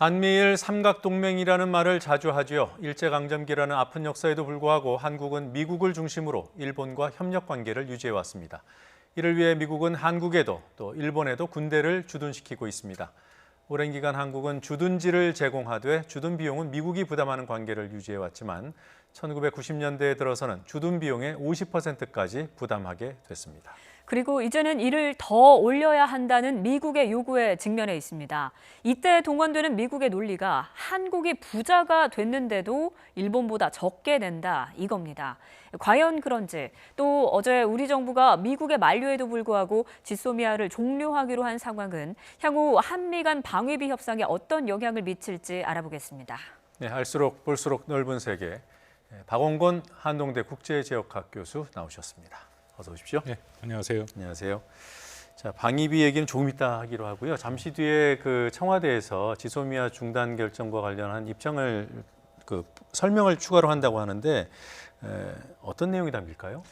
한미일 삼각동맹이라는 말을 자주 하지요. 일제강점기라는 아픈 역사에도 불구하고 한국은 미국을 중심으로 일본과 협력 관계를 유지해왔습니다. 이를 위해 미국은 한국에도 또 일본에도 군대를 주둔시키고 있습니다. 오랜 기간 한국은 주둔지를 제공하되 주둔 비용은 미국이 부담하는 관계를 유지해왔지만 1990년대에 들어서는 주둔 비용의 50%까지 부담하게 됐습니다. 그리고 이제는 이를 더 올려야 한다는 미국의 요구에 직면해 있습니다. 이때 동원되는 미국의 논리가 한국이 부자가 됐는데도 일본보다 적게 낸다 이겁니다. 과연 그런지, 또 어제 우리 정부가 미국의 만류에도 불구하고 지소미아를 종료하기로 한 상황은 향후 한미 간 방위비 협상에 어떤 영향을 미칠지 알아보겠습니다. 네, 알수록 볼수록 넓은 세계. 박원곤 한동대 국제지역학 교수 나오셨습니다. 어서 오십시오. 네, 안녕하세요. 안녕하세요. 자, 방위비 얘기는 조금 이따 하기로 하고요. 잠시 뒤에 청와대에서 지소미아 중단 결정과 관련한 입장을 설명을 추가로 한다고 하는데 어떤 내용이 담길까요?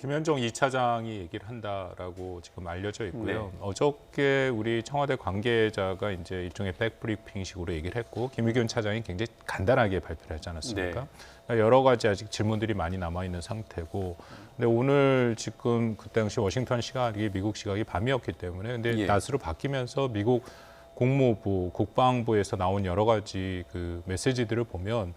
김현정 2차장이 얘기를 한다라고 지금 알려져 있고요. 네. 어저께 우리 청와대 관계자가 이제 일종의 백브리핑식으로 얘기를 했고 김의겸 차장이 굉장히 간단하게 발표를 하지 않았습니까? 네. 그러니까 여러 가지 아직 질문들이 많이 남아 있는 상태고, 근데 오늘 지금 그 당시 워싱턴 시각이 미국 시각이 밤이었기 때문에 근데 예. 낮으로 바뀌면서 미국 국무부, 국방부에서 나온 여러 가지 그 메시지들을 보면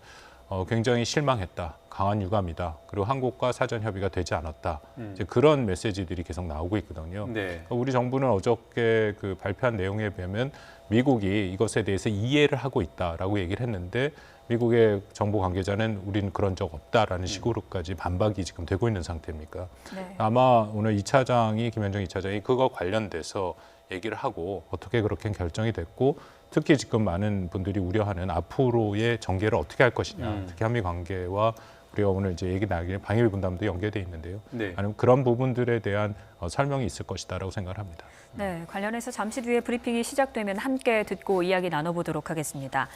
굉장히 실망했다, 강한 유감이다, 그리고 한국과 사전 협의가 되지 않았다. 이제 그런 메시지들이 계속 나오고 있거든요. 네. 우리 정부는 어저께 그 발표한 내용에 보면 미국이 이것에 대해서 이해를 하고 있다라고 얘기를 했는데 미국의 정부 관계자는 우리는 그런 적 없다라는 식으로까지 반박이 지금 되고 있는 상태입니까? 네. 아마 오늘 김현정 2차장이 그거 관련돼서 얘기를 하고 어떻게 그렇게 결정이 됐고 특히 지금 많은 분들이 우려하는 앞으로의 전개를 어떻게 할 것이냐, 특히 한미 관계와 우리가 오늘 이제 얘기 나누는 방위비 분담도 연계돼 있는데요. 네. 아니면 그런 부분들에 대한 설명이 있을 것이다라고 생각을 합니다. 네, 관련해서 잠시 뒤에 브리핑이 시작되면 함께 듣고 이야기 나눠보도록 하겠습니다.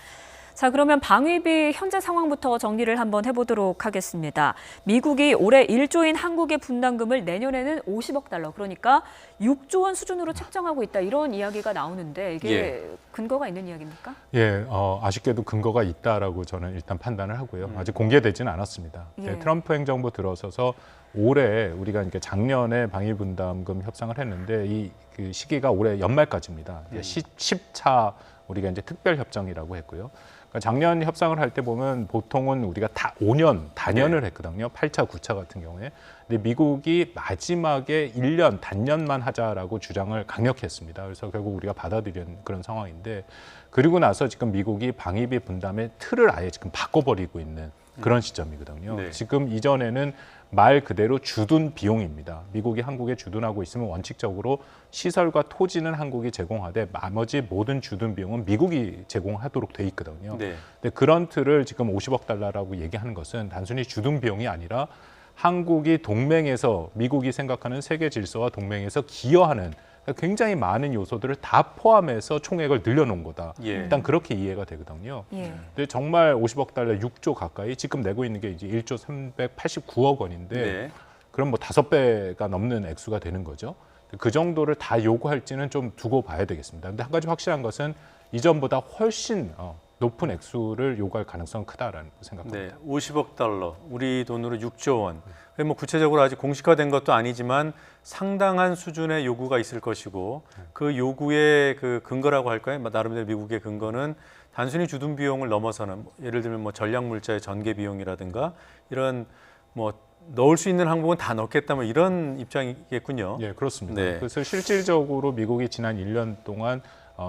자, 그러면 방위비 현재 상황부터 정리를 한번 해보도록 하겠습니다. 미국이 올해 1조인 한국의 분담금을 내년에는 50억 달러, 그러니까 6조 원 수준으로 책정하고 있다, 이런 이야기가 나오는데 이게 근거가 있는 이야기입니까? 예, 아쉽게도 근거가 있다라고 저는 일단 판단을 하고요. 아직 공개되지는 않았습니다. 예. 트럼프 행정부 들어서서 올해 우리가 이렇게 작년에 방위 분담금 협상을 했는데 그 시기가 올해 연말까지입니다. 10차 우리가 이제 특별 협정이라고 했고요. 그러니까 작년 협상을 할 때 보면 보통은 우리가 다 5년 단연을 했거든요. 8차, 9차 같은 경우에. 근데 미국이 마지막에 1년 단년만 하자라고 주장을 강력히 했습니다. 그래서 결국 우리가 받아들인 그런 상황인데, 그리고 나서 지금 미국이 방위비 분담의 틀을 아예 지금 바꿔버리고 있는 그런 시점이거든요. 네. 지금 이전에는 말 그대로 주둔 비용입니다. 미국이 한국에 주둔하고 있으면 원칙적으로 시설과 토지는 한국이 제공하되 나머지 모든 주둔 비용은 미국이 제공하도록 돼 있거든요. 네. 근데 그런 틀을 지금 50억 달러라고 얘기하는 것은 단순히 주둔 비용이 아니라 한국이 동맹에서 미국이 생각하는 세계 질서와 동맹에서 기여하는 굉장히 많은 요소들을 다 포함해서 총액을 늘려놓은 거다. 예. 일단 그렇게 이해가 되거든요. 예. 근데 정말 50억 달러 6조 가까이, 지금 내고 있는 게 이제 1조 389억 원인데 네. 그럼 뭐 5배가 넘는 액수가 되는 거죠. 그 정도를 다 요구할지는 좀 두고 봐야 되겠습니다. 근데 한 가지 확실한 것은 이전보다 훨씬 높은 액수를 요구할 가능성은 크다라는 생각합니다. 네, 50억 달러, 우리 돈으로 6조 원. 뭐 구체적으로 아직 공식화된 것도 아니지만 상당한 수준의 요구가 있을 것이고, 그 요구의 그 근거라고 할까요? 나름대로 미국의 근거는 단순히 주둔 비용을 넘어서는, 예를 들면 뭐 전략 물자의 전개 비용이라든가 이런 뭐 넣을 수 있는 항목은 다 넣겠다, 뭐 이런 입장이겠군요. 예, 그렇습니다. 네. 그래서 실질적으로 미국이 지난 1년 동안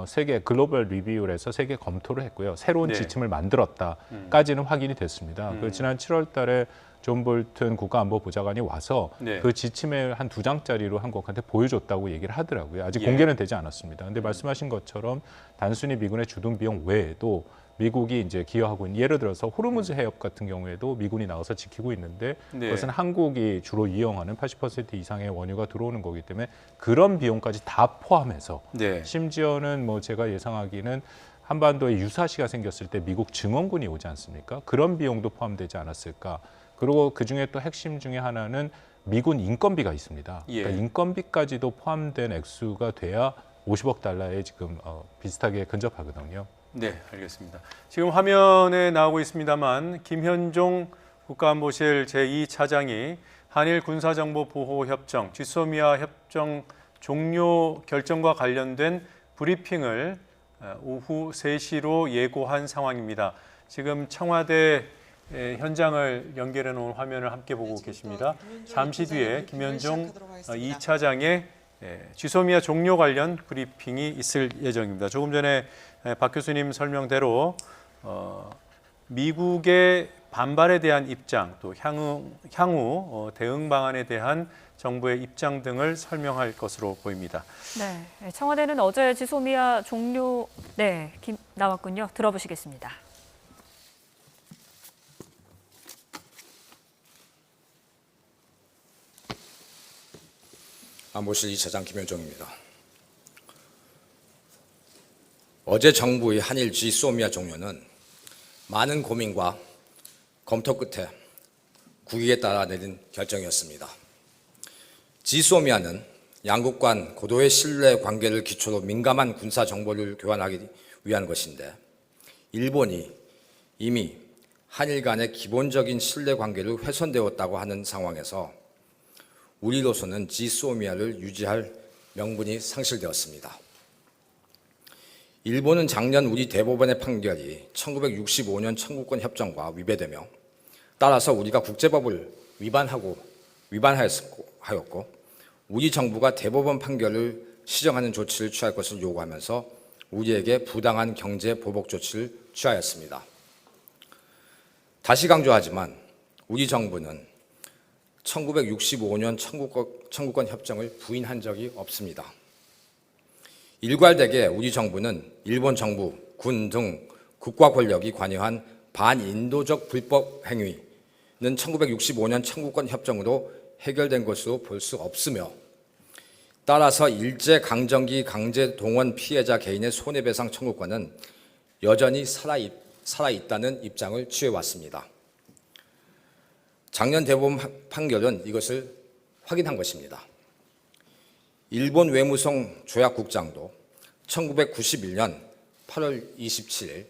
세계 글로벌 리뷰를 해서 세계 검토를 했고요. 새로운 네. 지침을 만들었다까지는 확인이 됐습니다. 그 지난 7월 달에 존 볼튼 국가안보보좌관이 와서 네. 그 지침을 한 2장짜리로 한국한테 보여줬다고 얘기를 하더라고요. 아직 예. 공개는 되지 않았습니다. 근데 말씀하신 것처럼 단순히 미군의 주둔 비용 외에도 미국이 이제 기여하고 있는, 예를 들어서 호르무즈 해협 같은 경우에도 미군이 나와서 지키고 있는데 네. 그것은 한국이 주로 이용하는 80% 이상의 원유가 들어오는 거기 때문에 그런 비용까지 다 포함해서 네. 심지어는 뭐 제가 예상하기는 한반도에 유사시가 생겼을 때 미국 증원군이 오지 않습니까? 그런 비용도 포함되지 않았을까? 그리고 그중에 또 핵심 중에 하나는 미군 인건비가 있습니다. 예. 그러니까 인건비까지도 포함된 액수가 돼야 50억 달러에 지금 비슷하게 근접하거든요. 네, 알겠습니다. 지금 화면에 나오고 있습니다만 김현종 국가안보실 제2차장이 한일 군사정보보호협정, 지소미아 협정 종료 결정과 관련된 브리핑을 오후 3시로 예고한 상황입니다. 지금 청와대 현장을 연결해 놓은 화면을 함께 보고 계십니다. 잠시 뒤에 김현종 2차장의 지소미아 종료 관련 브리핑이 있을 예정입니다. 조금 전에 박 교수님 설명대로 미국의 반발에 대한 입장, 또 향후 대응 방안에 대한 정부의 입장 등을 설명할 것으로 보입니다. 네, 청와대는 어제 지소미아 종료 나왔군요. 들어보시겠습니다. 안보실 2차장 김현종입니다. 어제 정부의 한일 지소미아 종료는 많은 고민과 검토 끝에 국익에 따라 내린 결정이었습니다. 지소미아는 양국 간 고도의 신뢰 관계를 기초로 민감한 군사 정보를 교환하기 위한 것인데 일본이 이미 한일 간의 기본적인 신뢰 관계를 훼손되었다고 하는 상황에서 우리로서는 지소미아를 유지할 명분이 상실되었습니다. 일본은 작년 우리 대법원의 판결이 1965년 청구권 협정과 위배되며 따라서 우리가 국제법을 위반하였고 우리 정부가 대법원 판결을 시정하는 조치를 취할 것을 요구하면서 우리에게 부당한 경제 보복 조치를 취하였습니다. 다시 강조하지만 우리 정부는 1965년 청구권 협정을 부인한 적이 없습니다. 일괄되게 우리 정부는 일본 정부, 군 등 국가 권력이 관여한 반인도적 불법 행위는 1965년 청구권 협정으로 해결된 것으로 볼 수 없으며 따라서 일제강점기 강제동원 피해자 개인의 손해배상 청구권은 여전히 살아있다는 입장을 취해왔습니다. 작년 대법원 판결은 이것을 확인한 것입니다. 일본 외무성 조약국장도 1991년 8월 27일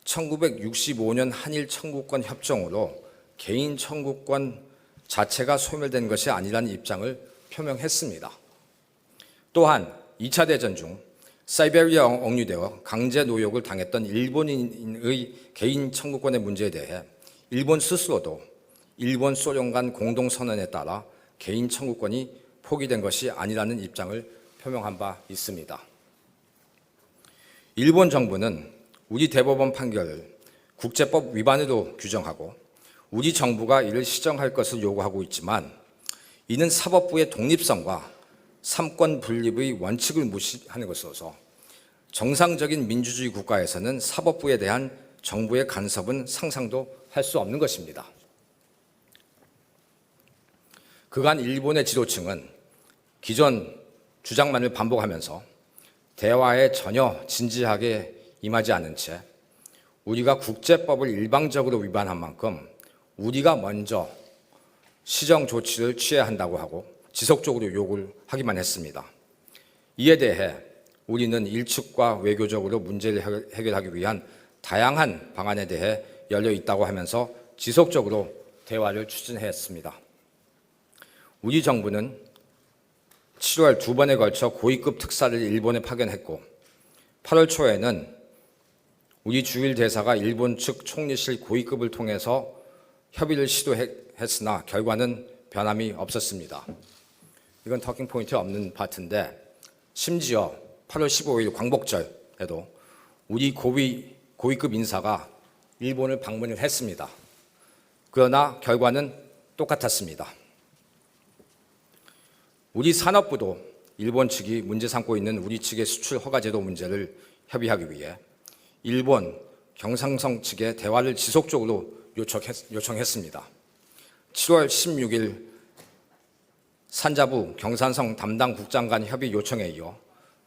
1965년 한일 청구권 협정으로 개인 청구권 자체가 소멸된 것이 아니라는 입장을 표명했습니다. 또한 2차 대전 중 사이베리아 억류되어 강제 노역을 당했던 일본인의 개인 청구권의 문제에 대해 일본 스스로도 일본 소련 간 공동선언에 따라 개인 청구권이 포기된 것이 아니라는 입장을 표명한 바 있습니다. 일본 정부는 우리 대법원 판결을 국제법 위반으로 규정하고 우리 정부가 이를 시정할 것을 요구하고 있지만 이는 사법부의 독립성과 삼권 분립의 원칙을 무시하는 것으로서 정상적인 민주주의 국가에서는 사법부에 대한 정부의 간섭은 상상도 할 수 없는 것입니다. 그간 일본의 지도층은 기존 주장만을 반복하면서 대화에 전혀 진지하게 임하지 않은 채 우리가 국제법을 일방적으로 위반한 만큼 우리가 먼저 시정 조치를 취해야 한다고 하고 지속적으로 요구를 하기만 했습니다. 이에 대해 우리는 일측과 외교적으로 문제를 해결하기 위한 다양한 방안에 대해 열려 있다고 하면서 지속적으로 대화를 추진했습니다. 우리 정부는 7월 2번에 걸쳐 고위급 특사를 일본에 파견했고 8월 초에는 우리 주일 대사가 일본 측 총리실 고위급을 통해서 협의를 시도했으나 결과는 변함이 없었습니다. 이건 터킹 포인트 없는 파트인데 심지어 8월 15일 광복절에도 우리 고위급 인사가 일본을 방문을 했습니다. 그러나 결과는 똑같았습니다. 우리 산업부도 일본 측이 문제 삼고 있는 우리 측의 수출 허가제도 문제를 협의하기 위해 일본 경상성 측에 대화를 지속적으로 요청했습니다. 7월 16일 산자부 경산성 담당 국장 간 협의 요청에 이어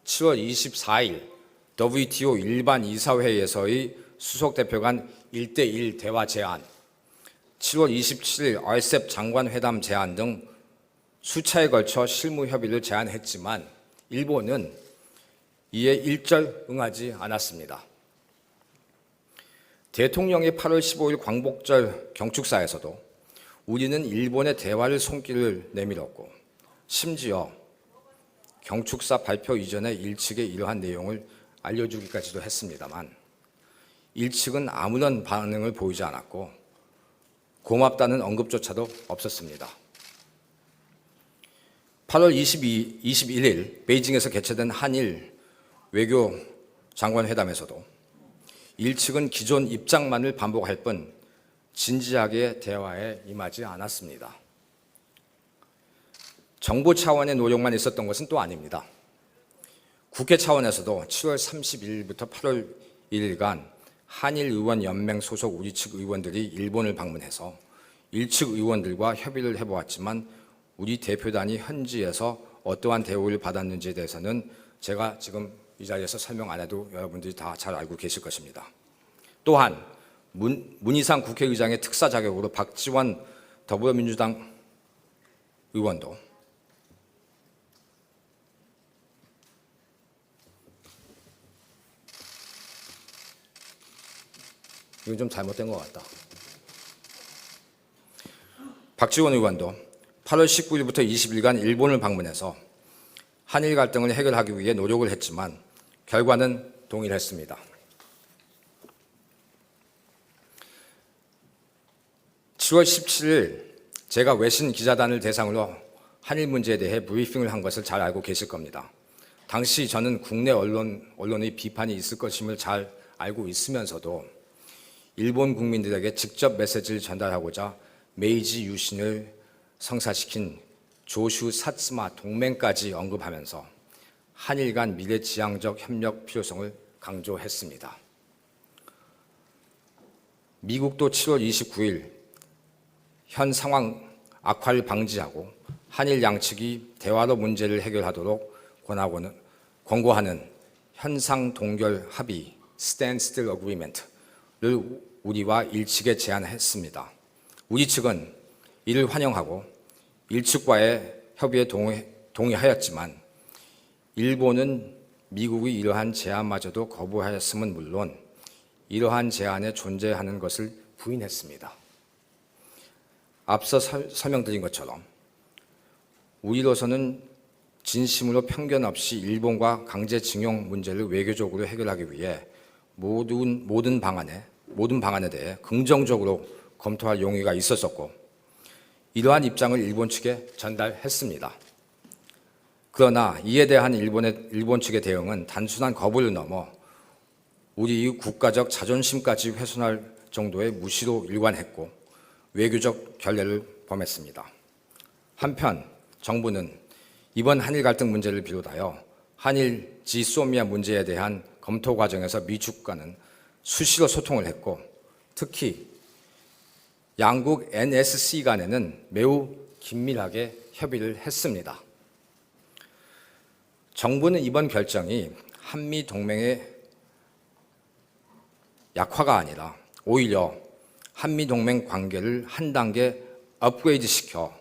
7월 24일 WTO 일반 이사회에서의 수석 대표 간 1대1 대화 제안, 7월 27일 RCEP 장관회담 제안 등 수차에 걸쳐 실무 협의를 제안했지만 일본은 이에 일절 응하지 않았습니다. 대통령의 8월 15일 광복절 경축사에서도 우리는 일본의 대화를 손길을 내밀었고 심지어 경축사 발표 이전에 일측에 이러한 내용을 알려주기까지도 했습니다만 일측은 아무런 반응을 보이지 않았고 고맙다는 언급조차도 없었습니다. 8월 21일 베이징에서 개최된 한일 외교 장관 회담에서도 일측은 기존 입장만을 반복할 뿐 진지하게 대화에 임하지 않았습니다. 정부 차원의 노력만 있었던 것은 또 아닙니다. 국회 차원에서도 7월 30일부터 8월 1일간 한일의원연맹 소속 우리 측 의원들이 일본을 방문해서 일측 의원들과 협의를 해보았지만 우리 대표단이 현지에서 어떠한 대우를 받았는지에 대해서는 제가 지금 이 자리에서 설명 안 해도 여러분들이 다 잘 알고 계실 것입니다. 또한 문희상 국회의장의 특사 자격으로 박지원 더불어민주당 의원도 이건 좀 잘못된 것 같다. 박지원 의원도 8월 19일부터 20일간 일본을 방문해서 한일 갈등을 해결하기 위해 노력을 했지만 결과는 동일했습니다. (10월 17일) 제가 외신 기자단을 대상으로 한일 문제에 대해 브리핑을 한 것을 잘 알고 계실 겁니다. 당시 저는 국내 언론의 비판이 있을 것임을 잘 알고 있으면서도 일본 국민들에게 직접 메시지를 전달하고자 메이지 유신을 성사시킨 조슈 사츠마 동맹까지 언급하면서 한일 간 미래지향적 협력 필요성을 강조했습니다. 미국도 7월 29일 현 상황 악화를 방지하고 한일 양측이 대화로 문제를 해결하도록 권고하는 현상 동결 합의 (Standstill Agreement)를 우리와 일측에 제안했습니다. 우리 측은 이를 환영하고 일측과의 협의에 동의하였지만 일본은 미국의 이러한 제안마저도 거부하였음은 물론 이러한 제안에 존재하는 것을 부인했습니다. 앞서 설명드린 것처럼 우리로서는 진심으로 편견 없이 일본과 강제징용 문제를 외교적으로 해결하기 위해 모든 방안에 대해 긍정적으로 검토할 용의가 있었었고 이러한 입장을 일본 측에 전달했습니다. 그러나 이에 대한 일본 측의 대응은 단순한 거부를 넘어 우리의 국가적 자존심까지 훼손할 정도의 무시로 일관했고 외교적 결례를 범했습니다. 한편 정부는 이번 한일 갈등 문제를 비롯하여 한일 지소미아 문제에 대한 검토 과정에서 미측과는 수시로 소통을 했고 특히 양국 NSC 간에는 매우 긴밀하게 협의를 했습니다. 정부는 이번 결정이 한미 동맹의 약화가 아니라 오히려 한미 동맹 관계를 한 단계 업그레이드 시켜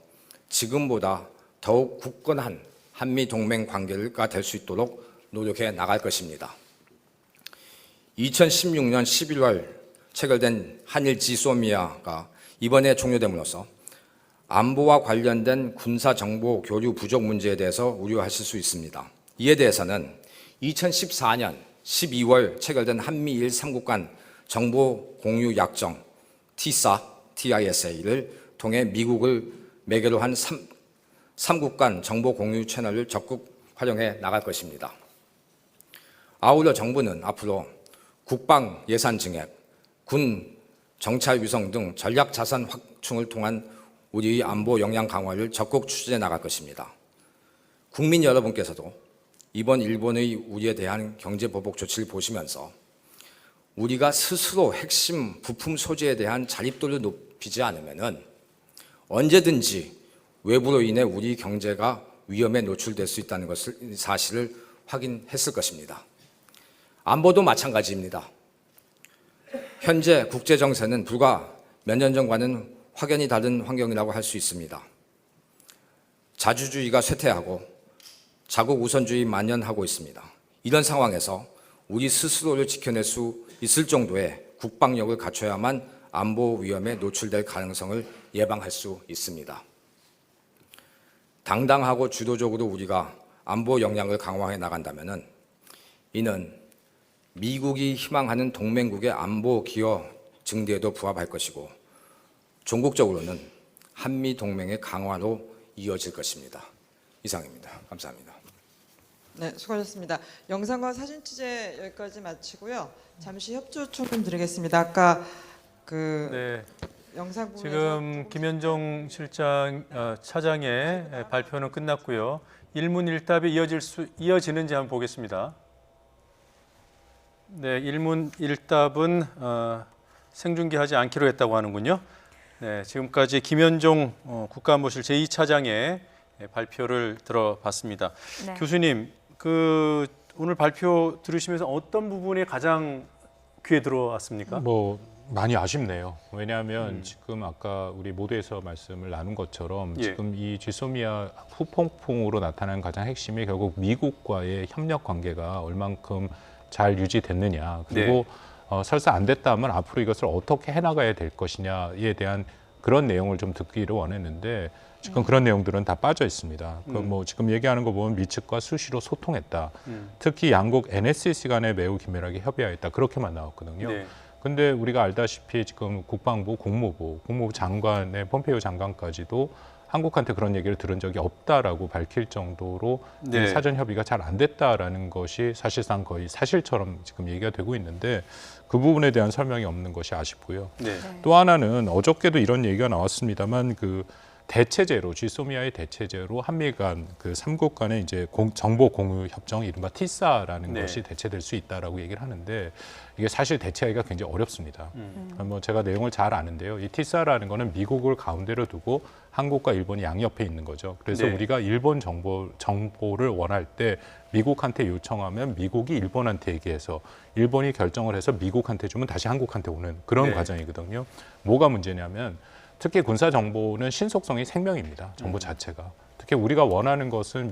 지금보다 더욱 굳건한 한미 동맹 관계가 될 수 있도록 노력해 나갈 것입니다. 2016년 11월 체결된 한일 지소미아가 이번에 종료됨으로써 안보와 관련된 군사정보 교류 부족 문제에 대해서 우려하실 수 있습니다. 이에 대해서는 2014년 12월 체결된 한미일 3국 간 정보 공유 약정 TISA를 통해 미국을 매개로 한 3국 간 정보 공유 채널을 적극 활용해 나갈 것입니다. 아울러 정부는 앞으로 국방 예산 증액, 군 정찰 위성 등 전략 자산 확충을 통한 우리의 안보 역량 강화를 적극 추진해 나갈 것입니다. 국민 여러분께서도 이번 일본의 우리에 대한 경제 보복 조치를 보시면서 우리가 스스로 핵심 부품 소재에 대한 자립도를 높이지 않으면 언제든지 외부로 인해 우리 경제가 위험에 노출될 수 있다는 사실을 확인했을 것입니다. 안보도 마찬가지입니다. 현재 국제 정세는 불과 몇 년 전과는 확연히 다른 환경이라고 할 수 있습니다. 자주주의가 쇠퇴하고 자국 우선주의 만연하고 있습니다. 이런 상황에서 우리 스스로를 지켜낼 수 있을 정도의 국방력을 갖춰야만 안보 위험에 노출될 가능성을 예방할 수 있습니다. 당당하고 주도적으로 우리가 안보 역량을 강화해 나간다면 이는 미국이 희망하는 동맹국의 안보 기여 증대에도 부합할 것이고 종국적으로는 한미 동맹의 강화로 이어질 것입니다. 이상입니다. 감사합니다. 네, 수고하셨습니다. 영상과 사진 취재 여기까지 마치고요. 잠시 협조 요청 좀 드리겠습니다. 아까 그 네. 영상 부분에서 지금 김현종 차장의 발표는 끝났고요. 일문일답이 이어지는지 한번 보겠습니다. 네, 일문일답은 생중계하지 않기로 했다고 하는군요. 네, 지금까지 김현종 국가안보실 제2차장의 발표를 들어봤습니다. 네. 교수님, 오늘 발표 들으시면서 어떤 부분이 가장 귀에 들어왔습니까? 뭐 많이 아쉽네요. 왜냐하면 지금 아까 우리 모두에서 말씀을 나눈 것처럼 예. 지금 이 지소미아 후폭풍으로 나타난 가장 핵심이 결국 미국과의 협력 관계가 얼만큼 잘 유지됐느냐. 그리고 설사 안 됐다면 앞으로 이것을 어떻게 해나가야 될 것이냐에 대한 그런 내용을 좀 듣기를 원했는데 지금 그런 내용들은 다 빠져 있습니다. 뭐 지금 얘기하는 거 보면 미측과 수시로 소통했다. 특히 양국 NSC 간에 매우 긴밀하게 협의하였다. 그렇게만 나왔거든요. 네. 근데 우리가 알다시피 지금 국방부, 국무부 장관의 폼페이오 장관까지도 한국한테 그런 얘기를 들은 적이 없다라고 밝힐 정도로 네. 사전 협의가 잘 안 됐다라는 것이 사실상 거의 사실처럼 지금 얘기가 되고 있는데 그 부분에 대한 설명이 없는 것이 아쉽고요. 네. 또 하나는 어저께도 이런 얘기가 나왔습니다만 그 대체제로 지소미아의 대체제로 한미 간 그 3국 간의 이제 정보 공유 협정 이른바 티사라는 네. 것이 대체될 수 있다라고 얘기를 하는데 이게 사실 대체하기가 굉장히 어렵습니다. 뭐 제가 내용을 잘 아는데요. 이 티사라는 거는 미국을 가운데로 두고 한국과 일본이 양옆에 있는 거죠. 그래서 네. 우리가 일본 정보를 원할 때 미국한테 요청하면 미국이 일본한테 얘기해서 일본이 결정을 해서 미국한테 주면 다시 한국한테 오는 그런 네. 과정이거든요. 뭐가 문제냐면 특히 군사 정보는 신속성이 생명입니다. 정보 자체가. 특히 우리가 원하는 것은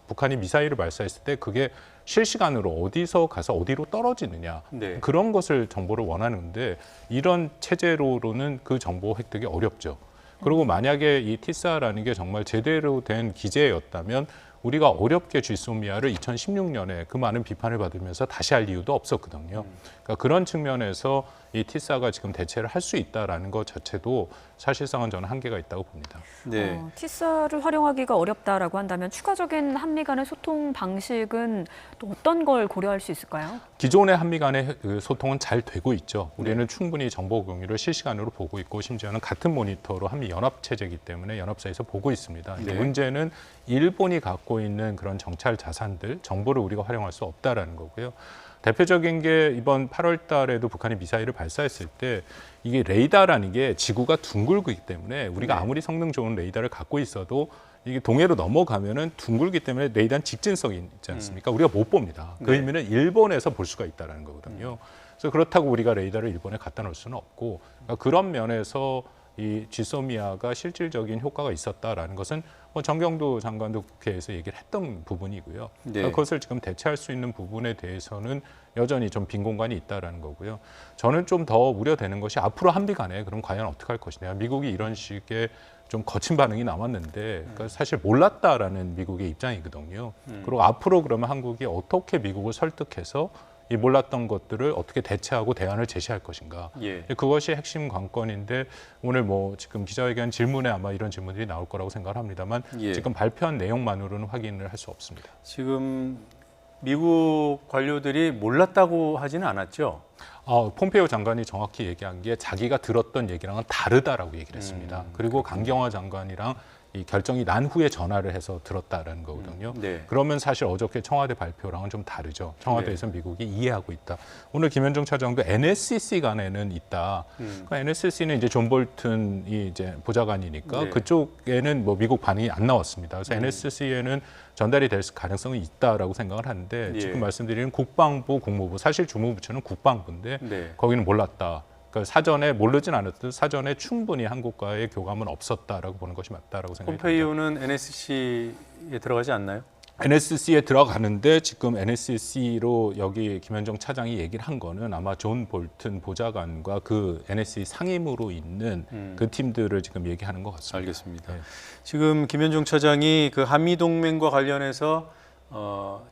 북한이 미사일을 발사했을 때 그게 실시간으로 어디서 가서 어디로 떨어지느냐. 네. 그런 것을 정보를 원하는데 이런 체제로는 그 정보 획득이 어렵죠. 그리고 만약에 이 티사라는 게 정말 제대로 된 기제였다면 우리가 어렵게 쥐소미아를 2016년에 그 많은 비판을 받으면서 다시 할 이유도 없었거든요. 그러니까 그런 측면에서 이 티사가 지금 대체를 할 수 있다라는 것 자체도 사실상은 저는 한계가 있다고 봅니다. 네. 티사를 활용하기가 어렵다라고 한다면 추가적인 한미 간의 소통 방식은 또 어떤 걸 고려할 수 있을까요? 기존의 한미 간의 그 소통은 잘 되고 있죠. 우리는 충분히 정보 공유를 실시간으로 보고 있고 심지어는 같은 모니터로 한미 연합 체제이기 때문에 연합사에서 보고 있습니다. 네. 문제는 일본이 갖고 있는 그런 정찰 자산들, 정보를 우리가 활용할 수 없다라는 거고요. 대표적인 게 이번 8월 달에도 북한이 미사일을 발사했을 때 이게 레이더라는 게 지구가 둥글기 때문에 우리가 네. 아무리 성능 좋은 레이더를 갖고 있어도 이게 동해로 넘어가면은 둥글기 때문에 레이더는 직진성이 있지 않습니까? 우리가 못 봅니다. 그 네. 의미는 일본에서 볼 수가 있다는 거거든요. 그래서 그렇다고 우리가 레이더를 일본에 갖다 놓을 수는 없고 그러니까 그런 면에서 이 지소미아가 실질적인 효과가 있었다라는 것은 뭐 정경도 장관도 국회에서 얘기를 했던 부분이고요. 네. 그러니까 그것을 지금 대체할 수 있는 부분에 대해서는 여전히 좀 빈 공간이 있다라는 거고요. 저는 좀 더 우려되는 것이 앞으로 한미 간에 그럼 과연 어떻게 할 것이냐. 미국이 이런 식의 좀 거친 반응이 나왔는데 그러니까 사실 몰랐다라는 미국의 입장이거든요. 그리고 앞으로 그러면 한국이 어떻게 미국을 설득해서 이 몰랐던 것들을 어떻게 대체하고 대안을 제시할 것인가. 예. 그것이 핵심 관건인데 오늘 뭐 지금 기자회견 질문에 아마 이런 질문들이 나올 거라고 생각을 합니다만 예. 지금 발표한 내용만으로는 확인을 할 수 없습니다. 지금 미국 관료들이 몰랐다고 하지는 않았죠. 폼페이오 장관이 정확히 얘기한 게 자기가 들었던 얘기랑은 다르다라고 얘기를 했습니다. 그리고 강경화 장관이랑 이 결정이 난 후에 전화를 해서 들었다라는 거거든요. 네. 그러면 사실 어저께 청와대 발표랑은 좀 다르죠. 청와대에서 미국이 이해하고 있다. 오늘 김현종 차장도 NSC 간에는 있다. 그러니까 NSC는 이제 존 볼튼이 이제 보좌관이니까 네. 그쪽에는 뭐 미국 반응이 안 나왔습니다. 그래서 NSC에는 전달이 될 가능성이 있다라고 생각을 하는데 예. 지금 말씀드리는 국방부, 국무부, 사실 주무부처는 국방부인데 네. 거기는 몰랐다. 그러니까 사전에 모르진 않았듯 사전에 충분히 한국과의 교감은 없었다라고 보는 것이 맞다라고 생각합니다. 폼페이오는 NSC에 들어가지 않나요? NSC에 들어가는데 지금 NSC로 여기 김현정 차장이 얘기를 한 거는 아마 존 볼튼 보좌관과 그 NSC 상임으로 있는 그 팀들을 지금 얘기하는 것 같습니다. 알겠습니다. 네. 지금 김현종 차장이 그 한미 동맹과 관련해서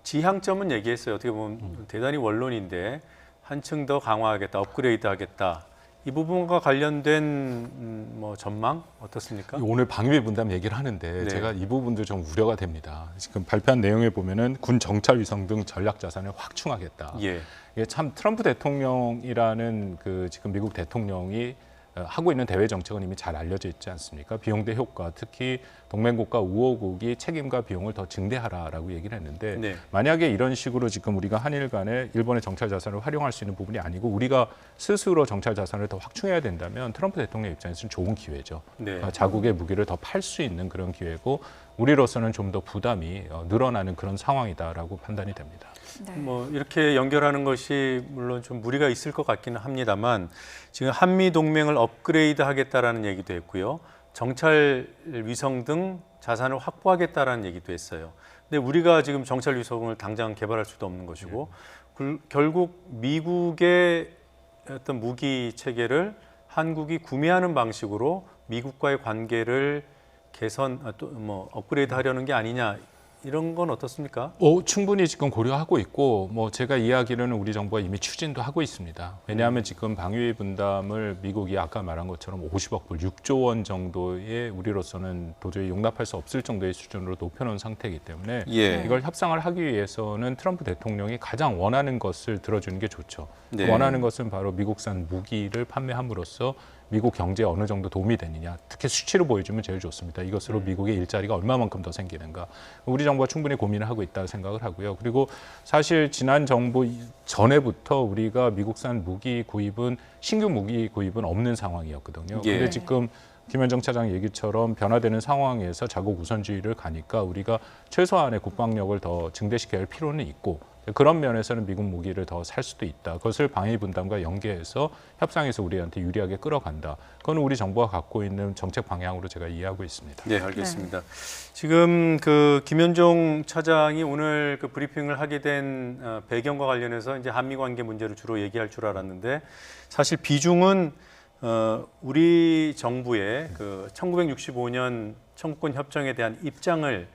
지향점은 얘기했어요. 어떻게 보면 대단히 원론인데 한층 더 강화하겠다, 업그레이드하겠다. 이 부분과 관련된 뭐 전망 어떻습니까? 오늘 방위비 분담 얘기를 하는데 네. 제가 이 부분도 좀 우려가 됩니다. 지금 발표한 내용에 보면은 군 정찰 위성 등 전략 자산을 확충하겠다. 예. 이게 참 트럼프 대통령이라는 그 지금 미국 대통령이 하고 있는 대외 정책은 이미 잘 알려져 있지 않습니까? 비용 대 효과, 특히 동맹국가 우호국이 책임과 비용을 더 증대하라라고 얘기를 했는데 네. 만약에 이런 식으로 지금 우리가 한일 간에 일본의 정찰 자산을 활용할 수 있는 부분이 아니고 우리가 스스로 정찰 자산을 더 확충해야 된다면 트럼프 대통령 입장에서는 좋은 기회죠. 네. 자국의 무기를 더 팔 수 있는 그런 기회고 우리로서는 좀 더 부담이 늘어나는 그런 상황이다라고 판단이 됩니다. 네. 뭐 이렇게 연결하는 것이 물론 좀 무리가 있을 것 같기는 합니다만 지금 한미 동맹을 업그레이드하겠다라는 얘기도 했고요. 정찰 위성 등 자산을 확보하겠다라는 얘기도 했어요. 근데 우리가 지금 정찰 위성을 당장 개발할 수도 없는 것이고 결국 미국의 어떤 무기 체계를 한국이 구매하는 방식으로 미국과의 관계를 또 뭐 업그레이드 하려는 게 아니냐 이런 건 어떻습니까? 충분히 지금 고려하고 있고 뭐 제가 이야기로는 우리 정부가 이미 추진도 하고 있습니다. 왜냐하면 지금 방위비 분담을 미국이 아까 말한 것처럼 50억 불, 6조 원 정도의 우리로서는 도저히 용납할 수 없을 정도의 수준으로 높여놓은 상태이기 때문에 예. 이걸 협상을 하기 위해서는 트럼프 대통령이 가장 원하는 것을 들어주는 게 좋죠. 네. 원하는 것은 바로 미국산 무기를 판매함으로써 미국 경제에 어느 정도 도움이 되느냐, 특히 수치로 보여주면 제일 좋습니다. 이것으로 미국의 일자리가 얼마만큼 더 생기는가. 우리 정부가 충분히 고민을 하고 있다고 생각을 하고요. 그리고 사실 지난 정부 전에부터 우리가 미국산 무기 구입은 신규 무기 구입은 없는 상황이었거든요. 예. 근데 지금 김현정 차장 얘기처럼 변화되는 상황에서 자국 우선주의를 가니까 우리가 최소한의 국방력을 더 증대시켜야 할 필요는 있고 그런 면에서는 미국 무기를 더 살 수도 있다. 그것을 방위 분담과 연계해서 협상에서 우리한테 유리하게 끌어간다. 그건 우리 정부가 갖고 있는 정책 방향으로 제가 이해하고 있습니다. 네, 알겠습니다. 지금 그 김현종 차장이 오늘 그 브리핑을 하게 된 배경과 관련해서 이제 한미 관계 문제를 주로 얘기할 줄 알았는데 사실 비중은 우리 정부의 그 1965년 청구권 협정에 대한 입장을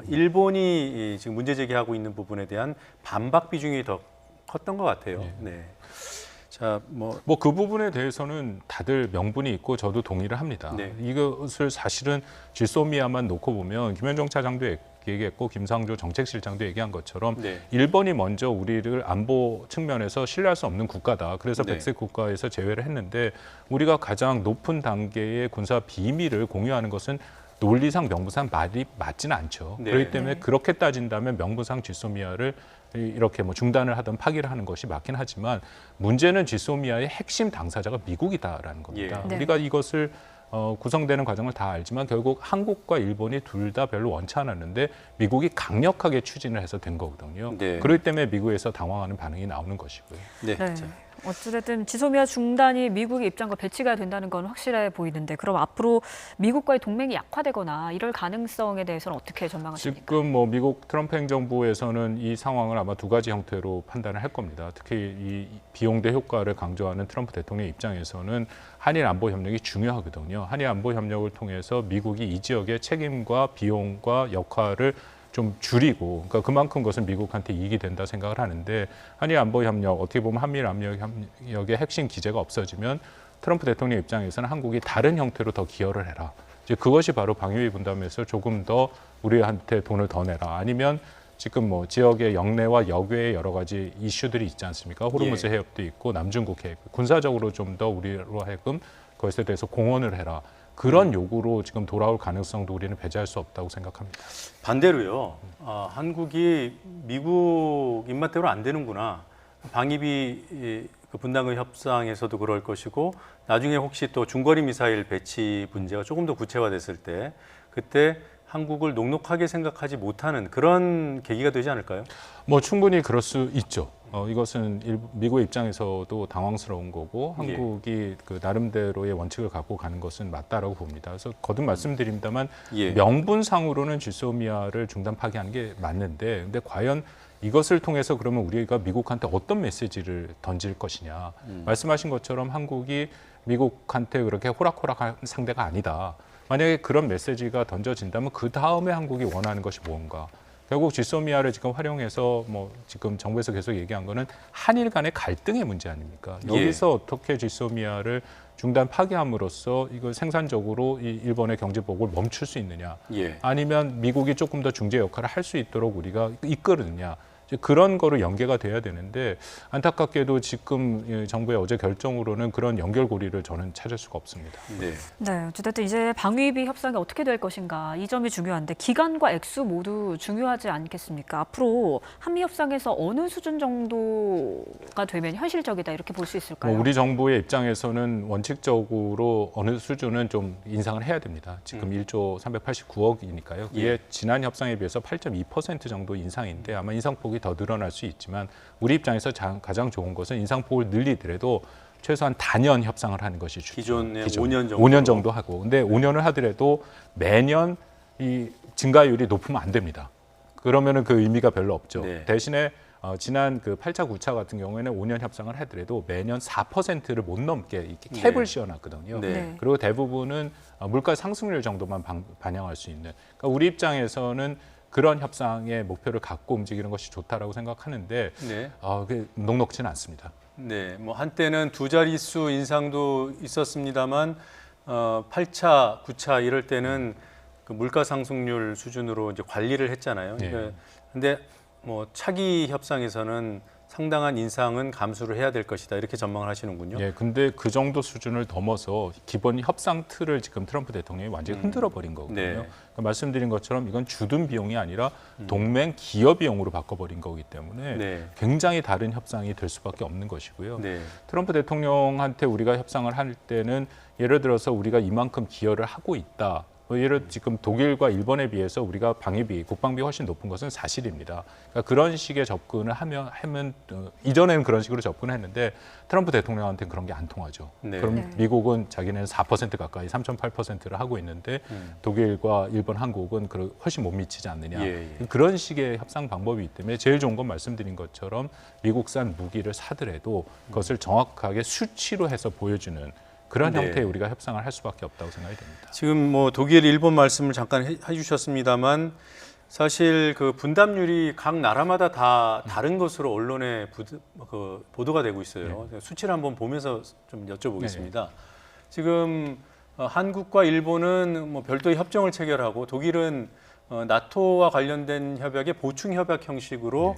일본이 지금 문제 제기하고 있는 부분에 대한 반박 비중이 더 컸던 것 같아요. 네. 자, 뭐 그 부분에 대해서는 다들 명분이 있고 저도 동의를 합니다. 네. 이것을 사실은 지소미아만 놓고 보면 김현정 차장도 얘기했고 김상조 정책실장도 얘기한 것처럼 네. 일본이 먼저 우리를 안보 측면에서 신뢰할 수 없는 국가다. 그래서 네. 백색 국가에서 제외를 했는데 우리가 가장 높은 단계의 군사 비밀을 공유하는 것은 논리상 명분상 말이 맞지는 않죠. 네. 그렇기 때문에 그렇게 따진다면 명분상 지소미아를 이렇게 뭐 중단을 하든 파기를 하는 것이 맞긴 하지만 문제는 지소미아의 핵심 당사자가 미국이다라는 겁니다. 예. 네. 우리가 이것을 구성되는 과정을 다 알지만 결국 한국과 일본이 둘 다 별로 원치 않았는데 미국이 강력하게 추진을 해서 된 거거든요. 네. 그렇기 때문에 미국에서 당황하는 반응이 나오는 것이고요. 네. 네. 자, 어찌됐든 지소미아 중단이 미국의 입장과 배치가 된다는 건 확실해 보이는데 그럼 앞으로 미국과의 동맹이 약화되거나 이럴 가능성에 대해서는 어떻게 전망하십니까? 지금 뭐 미국 트럼프 행정부에서는 이 상황을 아마 두 가지 형태로 판단을 할 겁니다. 특히 이 비용 대 효과를 강조하는 트럼프 대통령 입장에서는 한일 안보 협력이 중요하거든요. 한일 안보 협력을 통해서 미국이 이 지역의 책임과 비용과 역할을 좀 줄이고, 그러니까 그만큼 그것은 미국한테 이익이 된다 생각을 하는데 한일 안보 협력, 어떻게 보면 한미일 안보 협력의 핵심 기제가 없어지면 트럼프 대통령 입장에서는 한국이 다른 형태로 더 기여를 해라. 이제 그것이 바로 방위비 분담에서 조금 더 우리한테 돈을 더 내라. 아니면 지금 뭐 지역의 영내와 역외의 여러 가지 이슈들이 있지 않습니까? 호르무즈 예. 해협도 있고 남중국 해협, 군사적으로 좀 더 우리로 하여금 그것에 대해서 공헌을 해라. 그런 요구로 지금 돌아올 가능성도 우리는 배제할 수 없다고 생각합니다. 반대로요. 한국이 미국 입맛대로 안 되는구나. 방위비 그 분담금 협상에서도 그럴 것이고 나중에 혹시 또 중거리 미사일 배치 문제가 조금 더 구체화됐을 때 그때 한국을 녹록하게 생각하지 못하는 그런 계기가 되지 않을까요? 뭐 충분히 그럴 수 있죠. 이것은 미국의 입장에서도 당황스러운 거고 예. 한국이 그 나름대로의 원칙을 갖고 가는 것은 맞다라고 봅니다. 그래서 거듭 말씀드립니다만 예. 명분상으로는 지소미아를 중단 파기하는 게 맞는데, 근데 과연 이것을 통해서 그러면 우리가 미국한테 어떤 메시지를 던질 것이냐. 말씀하신 것처럼 한국이 미국한테 그렇게 호락호락한 상대가 아니다. 만약에 그런 메시지가 던져진다면 그 다음에 한국이 원하는 것이 뭔가. 결국 지소미아를 지금 활용해서 뭐 지금 정부에서 계속 얘기한 거는 한일 간의 갈등의 문제 아닙니까? 예. 여기서 어떻게 지소미아를 중단 파기함으로써 이걸 생산적으로 이 일본의 경제 보복을 멈출 수 있느냐? 예. 아니면 미국이 조금 더 중재 역할을 할 수 있도록 우리가 이끌느냐? 이제 그런 거로 연계가 돼야 되는데 안타깝게도 지금 정부의 어제 결정으로는 그런 연결고리를 저는 찾을 수가 없습니다. 네. 네, 어쨌든 이제 방위비 협상이 어떻게 될 것인가 이 점이 중요한데 기간과 액수 모두 중요하지 않겠습니까? 앞으로 한미 협상에서 어느 수준 정도가 되면 현실적이다 이렇게 볼 수 있을까요? 우리 정부의 입장에서는 원칙적으로 어느 수준은 좀 인상을 해야 됩니다. 지금 1조 389억이니까요. 그게 예. 지난 협상에 비해서 8.2% 정도 인상인데 아마 인상폭이 더 늘어날 수 있지만 우리 입장에서 가장 좋은 것은 인상폭을 늘리더라도 최소한 단연 협상을 하는 것이 기존에 기존. 5년 정도. 5년 정도 하고. 근데 5년을 하더라도 매년 이 증가율이 높으면 안 됩니다. 그러면은 그 의미가 별로 없죠. 네. 대신에 지난 그 8차, 9차 같은 경우에는 5년 협상을 하더라도 매년 4%를 못 넘게 이렇게 캡을 네. 씌워놨거든요. 네. 네. 그리고 대부분은 물가 상승률 정도만 반영할 수 있는. 그러니까 우리 입장에서는 그런 협상의 목표를 갖고 움직이는 것이 좋다라고 생각하는데 네. 그게 녹록지는 않습니다. 네, 뭐 한때는 두 자릿수 인상도 있었습니다만 8차, 9차 이럴 때는 그 물가 상승률 수준으로 이제 관리를 했잖아요. 네. 근데 뭐 차기 협상에서는 상당한 인상은 감수를 해야 될 것이다 이렇게 전망을 하시는군요. 예, 근데 그 정도 수준을 넘어서 기본 협상 틀을 지금 트럼프 대통령이 완전히 흔들어 버린 거거든요. 네. 그러니까 말씀드린 것처럼 이건 주둔 비용이 아니라 동맹 기여 비용으로 바꿔버린 거기 때문에 네. 굉장히 다른 협상이 될 수밖에 없는 것이고요. 네. 트럼프 대통령한테 우리가 협상을 할 때는 예를 들어서 우리가 이만큼 기여를 하고 있다. 지금 독일과 일본에 비해서 우리가 방위비, 국방비 훨씬 높은 것은 사실입니다. 그러니까 그런 식의 접근을 하면 이전에는 그런 식으로 접근했는데 트럼프 대통령한테는 그런 게 안 통하죠. 네. 그럼 네. 미국은 자기네는 4% 가까이 3.8%를 하고 있는데 독일과 일본, 한국은 훨씬 못 미치지 않느냐. 예, 예. 그런 식의 협상 방법이기 때문에 제일 좋은 건 말씀드린 것처럼 미국산 무기를 사더라도 그것을 정확하게 수치로 해서 보여주는 그런 네. 형태의 우리가 협상을 할 수밖에 없다고 생각이 됩니다. 지금 뭐 독일, 일본 말씀을 잠깐 해주셨습니다만 사실 그 분담률이 각 나라마다 다 다른 것으로 언론에 보도가 되고 있어요. 수치를 한번 보면서 좀 여쭤보겠습니다. 지금 한국과 일본은 뭐 별도의 협정을 체결하고 독일은 나토와 관련된 협약의 보충 협약 형식으로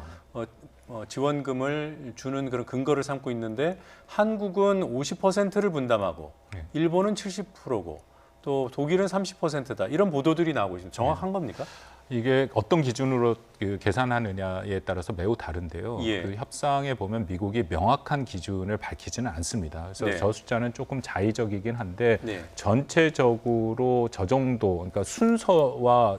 지원금을 주는 그런 근거를 삼고 있는데 한국은 50%를 분담하고 일본은 70%고 또 독일은 30%다. 이런 보도들이 나오고 있습니다. 정확한 겁니까? 이게 어떤 기준으로 계산하느냐에 따라서 매우 다른데요. 예. 그 협상에 보면 미국이 명확한 기준을 밝히지는 않습니다. 그래서 네. 저 숫자는 조금 자의적이긴 한데 네. 전체적으로 저 정도, 그러니까 순서와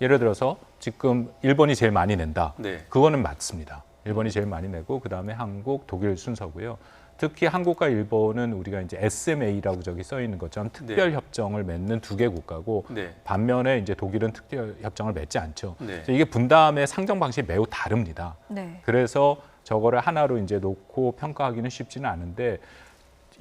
예를 들어서 지금 일본이 제일 많이 낸다. 네. 그거는 맞습니다. 일본이 제일 많이 내고 그다음에 한국, 독일 순서고요. 특히 한국과 일본은 우리가 이제 SMA라고 저기 써 있는 것처럼 특별 협정을 맺는 두 개 국가고 네. 반면에 이제 독일은 특별 협정을 맺지 않죠. 네. 그래서 이게 분담의 상정 방식이 매우 다릅니다. 네. 그래서 저거를 하나로 이제 놓고 평가하기는 쉽지는 않은데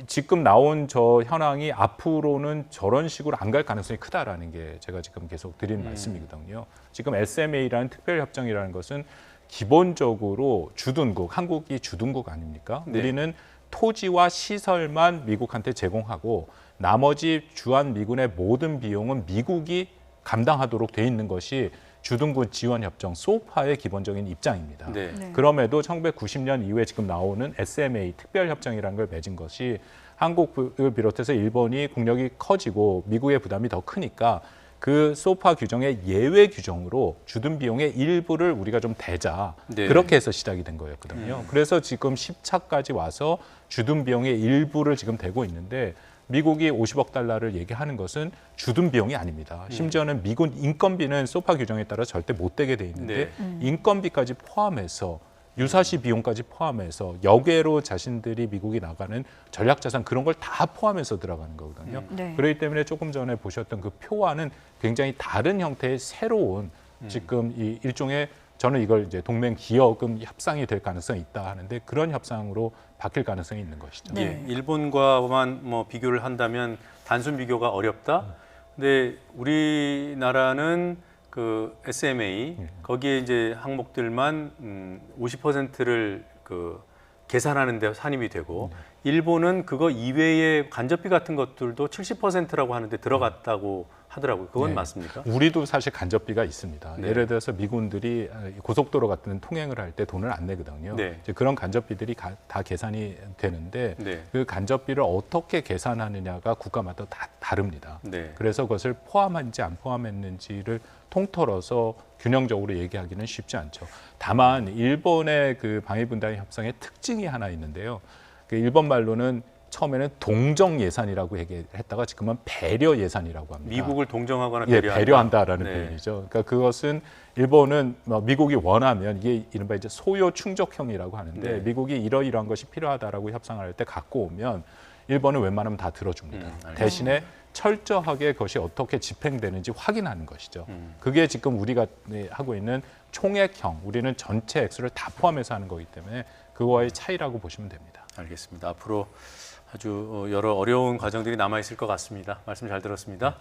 지금 나온 저 현황이 앞으로는 저런 식으로 안 갈 가능성이 크다라는 게 제가 지금 계속 드린 말씀이거든요. 지금 SMA라는 특별 협정이라는 것은 기본적으로 주둔국, 한국이 주둔국 아닙니까? 네. 우리는 토지와 시설만 미국한테 제공하고 나머지 주한 미군의 모든 비용은 미국이 감당하도록 돼 있는 것이 주둔국 지원협정 소파의 기본적인 입장입니다. 네. 네. 그럼에도 1990년 이후에 지금 나오는 SMA 특별협정이라는 걸 맺은 것이 한국을 비롯해서 일본이 국력이 커지고 미국의 부담이 더 크니까 그 소파 규정의 예외 규정으로 주둔 비용의 일부를 우리가 좀 대자. 네. 그렇게 해서 시작이 된 거였거든요. 그래서 지금 10차까지 와서 주둔 비용의 일부를 지금 대고 있는데 미국이 50억 달러를 얘기하는 것은 주둔 비용이 아닙니다. 심지어는 미군 인건비는 소파 규정에 따라 절대 못 대게 돼 있는데 네. 인건비까지 포함해서 유사시 비용까지 포함해서 역외로 자신들이 미국이 나가는 전략자산 그런 걸 다 포함해서 들어가는 거거든요. 네. 그렇기 때문에 조금 전에 보셨던 그 표와는 굉장히 다른 형태의 새로운 지금 이 일종의 저는 이걸 이제 동맹 기여금 협상이 될 가능성이 있다 하는데 그런 협상으로 바뀔 가능성이 있는 것이죠. 네. 예, 일본과만 뭐 비교를 한다면 단순 비교가 어렵다. 근데 우리나라는 그 SMA 거기에 이제 항목들만 50%를 그 계산하는 데 산입이 되고 일본은 그거 이외의 간접비 같은 것들도 70%라고 하는데 들어갔다고 하더라고요. 그건 네. 맞습니까? 우리도 사실 간접비가 있습니다. 네. 예를 들어서 미군들이 고속도로 같은 통행을 할 때 돈을 안 내거든요. 네. 이제 그런 간접비들이 다 계산이 되는데 네. 그 간접비를 어떻게 계산하느냐가 국가마다 다 다릅니다. 네. 그래서 그것을 포함한지 안 포함했는지를 통틀어서 균형적으로 얘기하기는 쉽지 않죠. 다만 일본의 그 방위분담 협상의 특징이 하나 있는데요. 그 일본 말로는 처음에는 동정 예산이라고 얘기했다가 지금은 배려 예산이라고 합니다. 미국을 동정하거나 예, 배려한다. 배려한다라는 네. 표현이죠. 그러니까 그것은 일본은 뭐 미국이 원하면 이게 이른바 이제 소요 충족형이라고 하는데 네. 미국이 이러이러한 것이 필요하다라고 협상을 할 때 갖고 오면 일본은 웬만하면 다 들어줍니다. 알겠습니다. 대신에 철저하게 그것이 어떻게 집행되는지 확인하는 것이죠. 그게 지금 우리가 하고 있는 총액형, 우리는 전체 액수를 다 포함해서 하는 거기 때문에 그거와의 차이라고 보시면 됩니다. 알겠습니다. 앞으로 아주 여러 어려운 과정들이 남아 있을 것 같습니다. 말씀 잘 들었습니다.